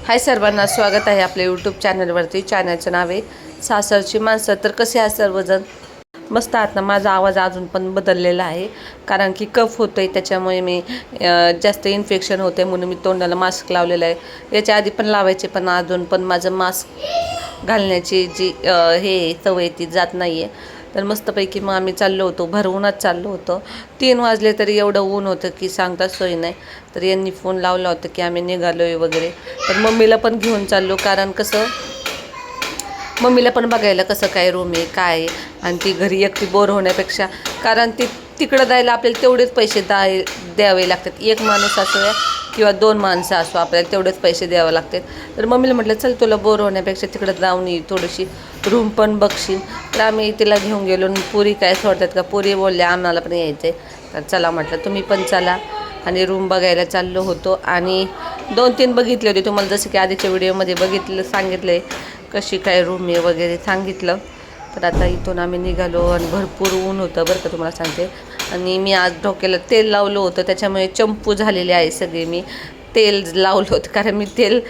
हाय सर्वांना, स्वागत आहे आपल्या यूट्यूब चॅनलवरती. चॅनलचं नाव आहे सासरची माणसं. तर कसे आहे सर्वजण? मस्त आहात ना? माझा आवाज अजून पण बदललेला आहे कारण की कफ होतो आहे, त्याच्यामुळे मी जास्त इन्फेक्शन होते म्हणून मी तोंडाला मास्क लावलेला आहे. याच्या आधी पण लावायचे, पण अजून पण माझं मास्क घालण्याची जी हे सवय ती जात नाही आहे. तर मस्तपैकी मग आम्ही चाललो होतो, भर उन्हात चाललो होतो. 3 वाजले तरी एवढं ऊन होतं की सांगता सोय नाही. तर यांनी फोन लावला होता की आम्ही निघालो आहे वगैरे. तर मम्मीला पण घेऊन चाललो, कारण कसं मम्मीला पण बघायला कसं काय रूम आहे काय आहे, आणि ती घरी एकटी बोर होण्यापेक्षा, कारण ती तिकडं जायला आपल्याला तेवढेच पैसे द्यावे लागतात. एक माणूस असो किंवा 2 माणसं असो, आपल्याला तेवढेच पैसे द्यावे लागतात. तर मम्मीला म्हटलं चल तुला बोर होण्यापेक्षा तिकडं जाऊन ये, थोडीशी रूम पण बघशील. तर आम्ही तिला घेऊन गेलो. पुरी काय सोडतात का? पुरी बोलल्या आम्हाला पण यायचं आहे. तर चला म्हटलं तुम्ही पण चला, आणि रूम बघायला चाललो होतो. आणि 2-3 बघितले होते, तुम्हाला जसं की आधीच्या व्हिडिओमध्ये सांगितलं आहे कशी काय रूम आहे वगैरे सांगितलं. तर आता इथून आम्ही निघालो आणि भरपूर ऊन होतं बरं का, तुम्हाला सांगते. आणि मी आज डोक्याला तेल लावलं होतं, त्याच्यामुळे चंपू झालेले आहे सगळे. मी तेल लावलं होतं कारण मी तेल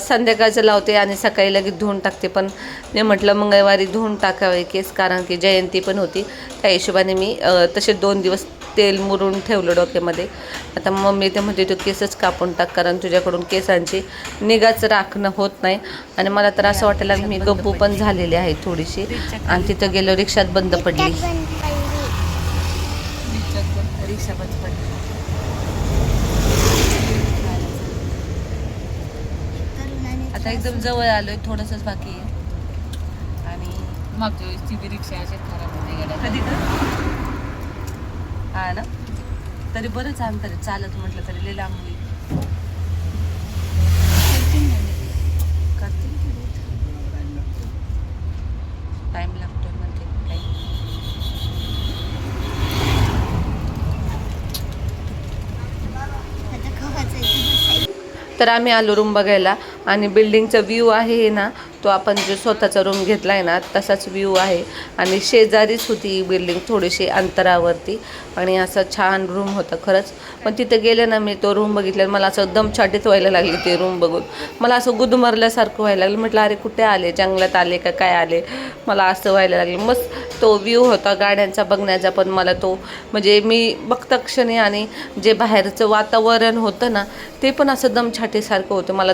संध्याकाळचं लावते आणि सकाळी लगेच धुवून टाकते. पण मी म्हटलं मंगळवारी धुवून टाकावे केस, कारण की जयंती पण होती. त्या हिशोबाने मी तसे 2 दिवस तेल मुरून ठेवलं डोक्यामध्ये. आता मम्मी ते म्हणते तू केसच कापून टाक, कारण तुझ्याकडून केसांची निगाच राखणं होत नाही. आणि मला तर असं वाटायला मी गप्पू पण झालेली आहे थोडीशी. आणि तिथं गेलो, रिक्षात बंद पडली. रिक्षा बंद पडली. आता एकदम जवळ आलोय, थोडंसंच बाकी आहे. आणि मागच्या वेळेसची बी रिक्षा अशा खराब होते गेल्या. कधी का हा ना, तरी बरंच अंतर आहे. चालत म्हटलं तरी लई लांब होईल. करतील टाईम लागतो म्हणते काही. तर आम्ही आलो रूम बघायला. आणि बिल्डिंगचा व्ह्यू आहे ना, तो आपण जो स्वतःचा रूम घेतला आहे ना तसाच व्ह्यू आहे. आणि शेजारीच होती बिल्डिंग, थोडीशी अंतरावरती. आणि असं छान रूम होतं खरंच. पण तिथे गेले ना, मी तो रूम बघितला, मला असं दमछाटीत व्हायला लागली ते रूम बघून. मला असं गुदमरल्यासारखं व्हायला लागलं. म्हटलं अरे कुठे आले, जंगलात आले का काय आले, मला असं व्हायला लागलं. मस्त तो व्ह्यू होता गाड्यांचा बघण्याचा, पण मला तो म्हणजे मी बघता क्षणी, आणि जे बाहेरचं वातावरण होतं ना ते पण असं दमछाटीसारखं होतं. मला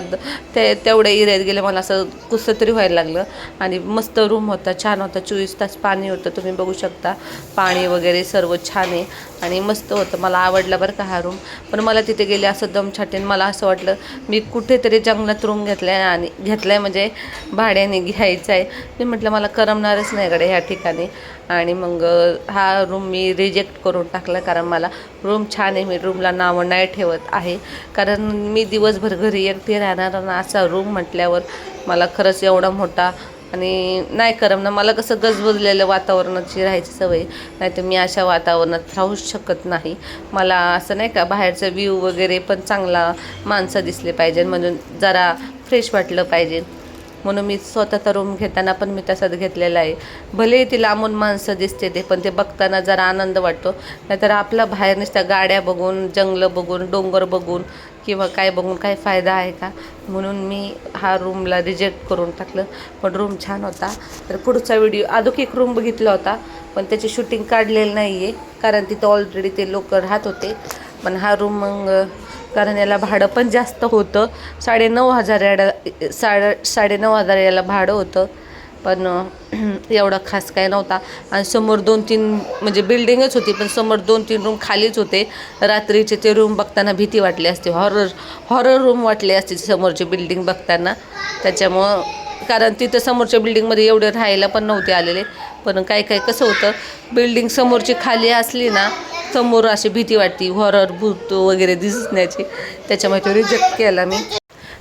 तेवढ्या एरियात गेलं, मला असं कुसं तरी व्हायला लागलं. आणि मस्त रूम होता, छान होता. 24 तास पाणी होतं, तुम्ही बघू शकता. पाणी वगैरे सर्व छान आहे आणि मस्त होतं. मला आवडला बरं का हा रूम. पण मला तिथे गेले असं दमछाटीन, मला असं वाटलं मी कुठेतरी जंगलात रूम घेतलाय म्हणजे भाड्याने घ्यायचं आहे. मी म्हटलं मला करमणारच नाही कडे ह्या ठिकाणी. आणि मग हा रूम मी रिजेक्ट करून टाकला, कारण मला रूम छान आहे, मी रूमला नावं नाही ठेवत आहे. कारण मी दिवसभर घरी एकटी राहणार, आणि असा रूम म्हटल्यावर मला खरंच एवढा मोठा आणि नाही करमणार. मला कसं गजबजलेलं वातावरणाची राहायची सवय, नाही तर मी अशा वातावरणात राहूच शकत नाही. मला असं नाही का, बाहेरचा व्ह्यू वगैरे पण चांगला, माणसं दिसले पाहिजे, म्हणून जरा फ्रेश वाटलं पाहिजे. म्हणून मी स्वतःचा रूम घेताना पण मी तसाच घेतलेला आहे. भले ती लांबून माणसं दिसते ते, पण ते बघताना जरा आनंद वाटतो. नाहीतर आपला बाहेर नुसत्या गाड्या बघून, जंगलं बघून, डोंगर बघून किंवा काय बघून काय फायदा आहे का? म्हणून मी हा रूमला रिजेक्ट करून टाकलं. पण रूम छान होता. तर पुढचा व्हिडिओ अजून एक रूम बघितला होता, पण त्याची शूटिंग काढलेलं नाही आहे, कारण तिथं ऑलरेडी ते लोक राहत होते. पण हा रूम मग, कारण याला भाडं पण जास्त होतं. 9,500 याला भाडं होतं. पण एवढं खास काय नव्हता. आणि समोर 2-3 म्हणजे बिल्डिंगच होती, पण समोर 2-3 रूम खालीच होते. रात्रीचे ते रूम बघताना भीती वाटली असते, हॉरर रूम वाटले असते समोरची बिल्डिंग बघताना. त्याच्यामुळं, कारण तिथं समोरच्या बिल्डिंगमध्ये एवढे राहायला पण नव्हते आलेले. पण काय कसं होतं, बिल्डिंग समोरची खाली असली ना, समोर अशी भीती वाटते, हॉरर भूत वगैरे दिसण्याची. त्याच्यामुळे तो रिजेक्ट केला मी.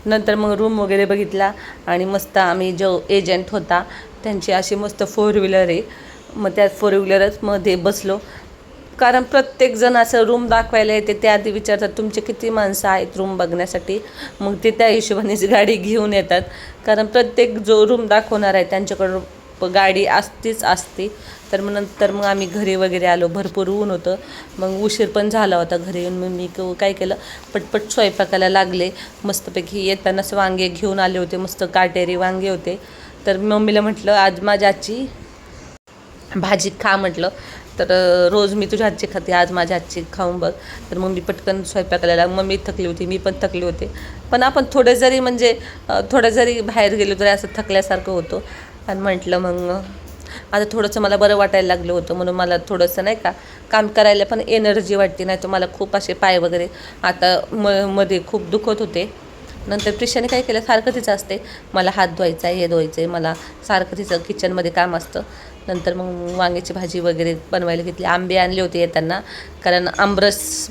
नंतर मग रूम वगैरे बघितला, आणि मस्त आम्ही जो एजंट होता त्यांची अशी मस्त 4 व्हीलर आहे. मग त्या 4 व्हीलरच मध्ये बसलो, कारण प्रत्येकजण असं रूम दाखवायला येते. त्या आधी विचारतात तुमचे किती माणसं आहेत रूम बघण्यासाठी, मग ते त्या हिशोबानेच गाडी घेऊन येतात. कारण प्रत्येक जो रूम दाखवणार आहे त्यांच्याकडून गाडी असते. तर मग नंतर मग आम्ही घरी वगैरे आलो, भरपूर ऊन होतं, मग उशीर पण झाला होता घरी येऊन. मग मी काय केलं, पटपट स्वयंपाकाला लागले. मस्तपैकी येतानाच वांगे घेऊन आले होते, मस्त काटेरी वांगे होते. तर मम्मीला म्हटलं आज माझ्या आजची भाजी खा म्हटलं, तर रोज मी तुझ्या हातची खाते, आज माझ्या हातची खाऊन बघ. तर मग मी पटकन स्वयंपाकाला मम्मी थकली होती, मी पण थकली होते. पण आपण थोडं जरी बाहेर गेलो तरी असं थकल्यासारखं होतं. आणि म्हटलं मग आता थोडंसं मला बरं वाटायला लागलं होतं, म्हणून मला थोडंसं नाही का काम करायला पण एनर्जी वाटते. नाही तर मला खूप असे पाय वगैरे आता मध्ये खूप दुखत होते. नंतर प्रिशाने काय केलं, सारखं तिचं असते मला हात धुवायचा आहे, हे धुवायचं आहे, मला सारखं तिचं किचनमध्ये काम असतं. नंतर मग वांग्याची भाजी वगैरे बनवायला घेतली. आंबे आणले होते येताना, कारण आमरस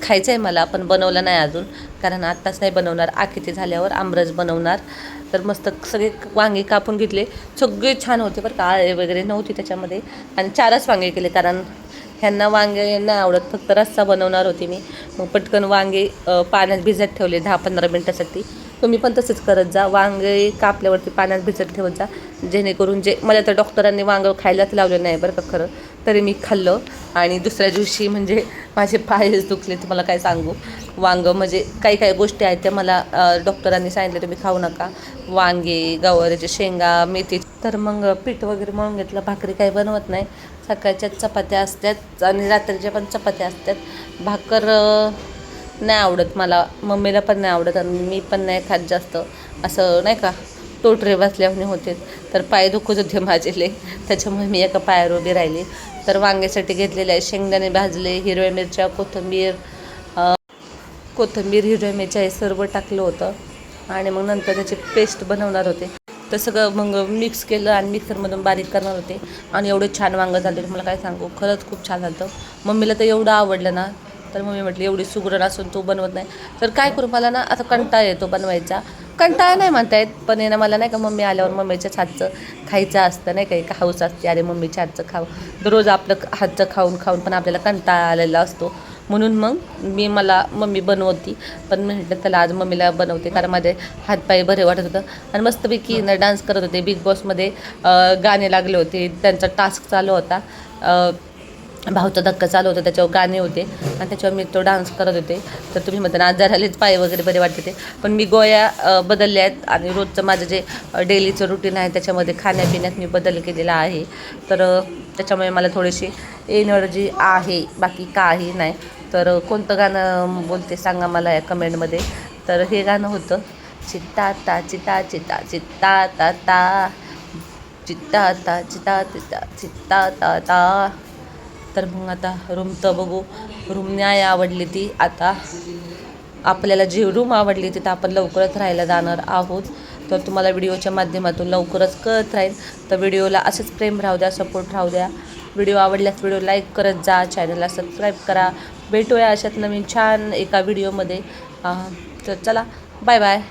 खायचा आहे मला, पण बनवलं नाही अजून, कारण आत्ताच नाही बनवणार, आखिती झाल्यावर आमरस बनवणार. तर मस्त सगळे वांगे कापून घेतले, सगळे छान होते बरं का, आळे वगैरे नव्हती त्याच्यामध्ये. आणि 4च वांगे केले, कारण ह्यांना वांगे नाही आवडत, फक्त रस्सा बनवणार होती मी. मग पटकन वांगे पाण्यात भिजत ठेवले 10-15 मिनटासाठी. तुम्ही पण तसंच करत जा, वांगे कापल्यावरती पाण्यात भिजत ठेवत जा, जेणेकरून मला तर डॉक्टरांनी वांगं खायलाच लावलं नाही बरं का खरं, तरी मी खाल्लं. आणि दुसऱ्या दिवशी म्हणजे माझे पायच दुखले, तुम्हाला काय सांगू. वांगं म्हणजे काही गोष्टी आहेत त्या मला डॉक्टरांनी सांगितलं तुम्ही खाऊ नका, वांगे, गवारीचे शेंगा, मेथी. तर मग पीठ वगैरे मळून घेतलं, भाकरी काही बनवत नाही, सकाळच्या चपात्या असतात आणि रात्रीच्या पण चपात्या असतात. भाकर नाही आवडत मला, मम्मीला पण नाही आवडत, आणि मी पण नाही खात जास्त, असं नाही का टोटरे बसल्याने होते. तर पाय दुखत होते माझे, त्याच्यामुळे मी एका पायावर उभी राहिली. तर वांग्यासाठी घेतलेले आहे शेंगदाणे भाजले, हिरव्या मिरच्या, कोथिंबीर, हिरव्या मिरच्या हे सर्व टाकलं होतं. आणि मग नंतर त्याची पेस्ट बनवणार होते. तर सगळं मग मिक्स केलं आणि मिक्सरमधून बारीक करणार होते. आणि एवढे छान वांगं झाले, मला काय सांगू, खरंच खूप छान झालं. मम्मीला तर एवढं आवडलं ना, तर मम्मी म्हटली एवढी सुगरण असून तू बनवत नाही, तर काय करू, मला ना आता कंटाळा येतो बनवायचा. कंटाळा नाही म्हणता येत, पण ना मला नाही का मम्मी आल्यावर मम्मीच्याच हातचं खायचं असतं, नाही का, एक हाऊस असते, अरे मम्मीच्या हातचं खाऊ. दररोज आपलं हातचं खाऊन पण आपल्याला कंटाळा आलेला असतो. म्हणून मग मला मम्मी बनवती, पण म्हटलं त्याला आज मम्मीला बनवते, कारण माझे हातपाय बरे वाटत होतं. आणि मस्तपैकी ना डान्स करत होते. बिग बॉसमध्ये गाणे लागले होते, त्यांचा टास्क चालू होता, भावचा धक्का चालू होता, त्याच्यावर गाणे होते आणि त्याच्यावर मी तो डान्स करत होते. तर तुम्ही म्हणता आज जरालेच पाय वगैरे बरे वाटते ते, पण मी गोळ्या बदलल्या आहेत. आणि रोजचं माझं जे डेलीचं रुटीन आहे त्याच्यामध्ये खाण्यापिण्यात मी बदल केलेला आहे. तर त्याच्यामुळे मला थोडीशी एनर्जी आहे, बाकी काही नाही. तर कोणतं गाणं बोलते सांगा मला या कमेंटमध्ये. तर हे गाणं होतं, चित्ता ता चिता चिता चित्ता ता ता चित्ता ता चिता चिता चित्ता ता ता. तर मग आता रूम तर बघू, रूम नाही आवडली ती, आता आपल्याला जी रूम आवडली ती तर आपण लवकरच राहायला जाणार आहोत. तर तुम्हाला व्हिडिओच्या माध्यमातून लवकरच कळत राहील. तर व्हिडिओला असंच प्रेम राहू द्या, सपोर्ट राहू द्या. व्हिडिओ आवडल्यास व्हिडिओ लाईक करत जा, चॅनलला सबस्क्राईब करा. भेटूया अशात नवीन छान एका व्हिडिओमध्ये. तर चला, बाय बाय.